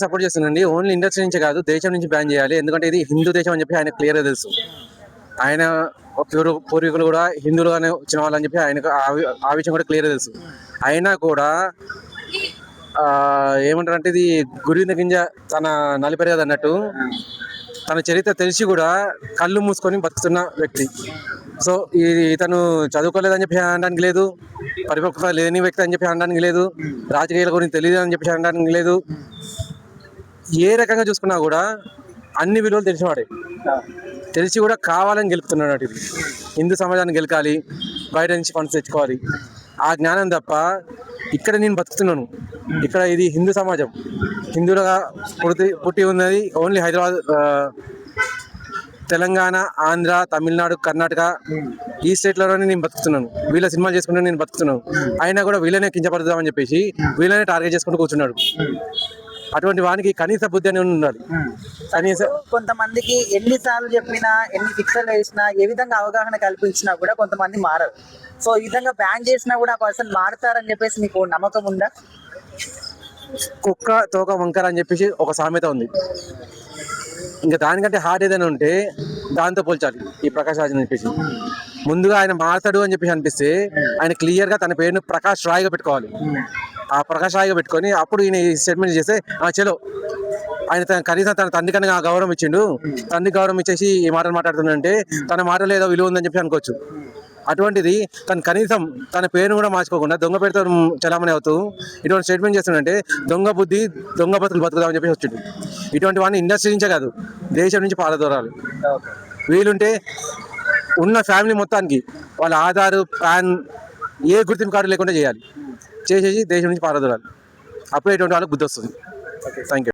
Support చేస్తుందండి. Only industry నుంచి కాదు, దేశం నుంచి బ్యాన్ చేయాలి. ఎందుకంటే ఇది హిందూ దేశం అని చెప్పి ఆయన క్లియర్గా తెలుసు. ఆయన పూర్వీకులు కూడా హిందువులుగానే వచ్చిన వాళ్ళని చెప్పి ఆయనకు ఆ విషయం కూడా క్లియర్గా తెలుసు. అయినా కూడా ఏమంటారంటే ఇది గురింద గింజ తన నలిపెరగదు అన్నట్టు, తన చరిత్ర తెలిసి కూడా కళ్ళు మూసుకొని బతుకుతున్న వ్యక్తి. సో ఇతను చదువుకోలేదని చెప్పి అనడానికి లేదు, పరిపక్వత లేని వ్యక్తి అని చెప్పి అనడానికి లేదు, రాజకీయాల గురించి తెలియదు అని చెప్పి అనడానికి లేదు. ఏ రకంగా చూసుకున్నా కూడా అన్ని విలువలు తెలిసినవాడే, తెలిసి కూడా కావాలని గెలుపుతున్నాడు. ఇది హిందూ సమాజాన్ని గెలకాలి, బయట నుంచి ఫండ్స్ తెచ్చుకోవాలి, ఆ జ్ఞానం తప్ప ఇక్కడ నేను బతుకుతున్నాను, ఇక్కడ ఇది హిందూ సమాజం, హిందువులుగా పుట్టి ఉన్నది ఓన్లీ హైదరాబాద్, తెలంగాణ, ఆంధ్ర, తమిళనాడు, కర్ణాటక ఈ స్టేట్లలోనే నేను బతుకుతున్నాను. వీళ్ళ సినిమాలు చేసుకుంటే నేను బతుకుతున్నాను. అయినా కూడా వీళ్ళనే కించపరుద్దామని చెప్పేసి వీళ్ళనే టార్గెట్ చేసుకుంటూ కూర్చున్నాడు. అటువంటి వానికి కనీస బుద్ధి అని ఉండాలి. కనీస కొంతమందికి ఎన్నిసార్లు చెప్పినా, ఎన్ని శిక్షలు వేసినా, ఏ విధంగా అవగాహన కల్పించినా కూడా కొంతమంది మారరు. సో ఈ విధంగా బ్యాన్ చేసినా కూడా ఆ పర్సన్ మారుతారని చెప్పేసి మీకు నమ్మకం ఉందా? కుక్క తోక వంకర అని చెప్పేసి ఒక సామెత ఉంది. ఇంకా దానికంటే హార్డ్ ఏదైనా ఉంటే దాంతో పోల్చాలి ఈ ప్రకాష్ రాజ్ అని చెప్పేసి. ముందుగా ఆయన మారుతాడు అని చెప్పేసి అనిపిస్తే ఆయన క్లియర్గా తన పేరును ప్రకాష్ రాయ్గా పెట్టుకోవాలి. ఆ ప్రకాష్ రాయ్గా పెట్టుకొని అప్పుడు ఈయన స్టేట్మెంట్ చేస్తే చలో ఆయన కనీసం తన తండ్రి కన్నా గౌరవం ఇచ్చిండు, తండ్రి గౌరవం ఇచ్చేసి ఈ మాటలు మాట్లాడుతుందంటే తన మాటలు ఏదో విలువ ఉందని చెప్పి అనుకోవచ్చు. అటువంటిది తను కనీసం తన పేరును కూడా మార్చుకోకుండా దొంగ పేరుతో చలామణి అవుతూ ఇటువంటి స్టేట్మెంట్ చేస్తుందంటే దొంగ బుద్ధి, దొంగ బతుకులు బతుకుదామని చెప్పి వచ్చిండు. ఇటువంటి వాడిని ఇండస్ట్రీ నుంచే కాదు, దేశం నుంచి పారదోరాలి. వీలుంటే ఉన్న ఫ్యామిలీ మొత్తానికి వాళ్ళ ఆధార్, పాన్, ఏ గుర్తింపు కార్డు లేకుండా చేయాలి, చేసేసి దేశం నుంచి పారదోరాలి. అప్పుడే ఇటువంటి వాళ్ళకి బుద్ధి వస్తుంది. Thank you.